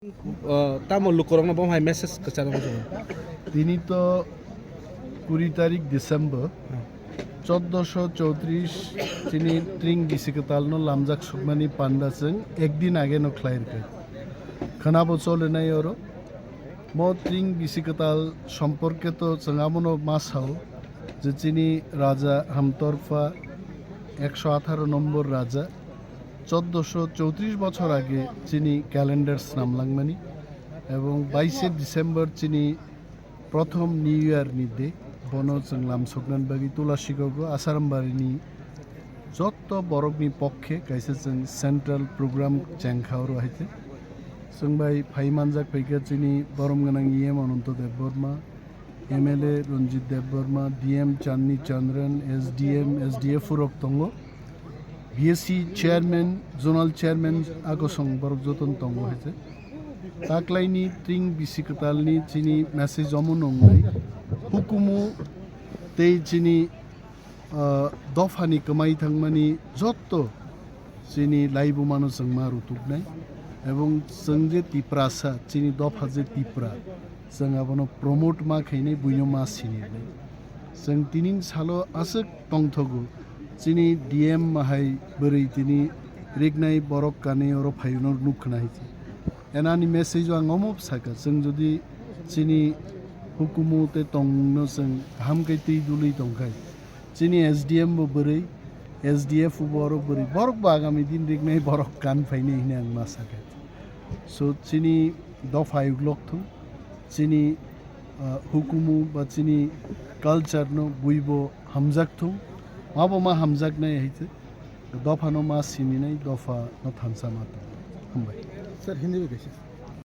Tamo lukurang na bang message ke sana mo. তিনি তো 20 তারিখ ডিসেম্বর 1434 তিনি ট্রিং বিসিকতালনো লামজাক সুকমানি পান্ডাসং একদিন আগে নো খ্লাইরকে খানাবো চলে নাই ওরো মো ট্রিং বিসিকতাল সম্পর্কে তো চঙ্গামনো মাসাও যে চিনি রাজা হামতরফা 118 নম্বর রাজা 1434 বছর আগে চিনি ক্যালেন্ডার্স নামলাংমানি এবং 22 ডিসেম্বর চিনি প্রথম নিউ ইয়ার নিদে বনো চংলাম সকনানবাগি তুলাসিগো আসারামবাড়িনি যত বরকনি পক্ষে কাইছে जों সেন্ট্রাল প্রোগ্রাম চেংখাওর হাইতে जोंबाय फाइमानजाक फैगा चिनी बरमगोनां EM Ananta Debbarma MLA Ranjit Debbarma DM Chandni Chandran SDF फुरक दंगो बीएससी चेयरमैन जोनाल चेयरमैन आगोसं बरक जतन दंगो हाइते ताकलाइनि ट्रिं बिसिकतालनि चिनी मेसेज अमनंगै हुकुमु तै चिनी दफानि कमाई थांमानि जत्त चिनी लाइबु मानो जों मारुतुकनाय এবং जों जे तिप्रासा चिनी दफा जे तिप्रा जों आबनो प्रमोट मा खैनै बुइनो मा सिनिनाय जों तिनिं सालो आसक टंथगु चिनी डीएम माहाय बोरै तिनी रेगनाय बरक काने अर फाइनर नुखनाय एनानि मेसेज आं अमप साका जों जदि चिनी हुकुमते टंनो जों हामकै दै दुलै दंखाय चिनी एसडीएम बो बोरै एसडीएफ बरक बोरै बरक बागामी दिन रेगनाय बरक कान फाइनै हिने आं मा साका सो चिनी दफा युगलक्थु चिनी हुकुमु बा चिनी कल्चर नो बुइबो हमजाकथु माबो मा हमजाक नाय हैते दफा नो मा सिनी नाय दफा न थांसा मातो हमबाय Sir, Hindi भी कैसे?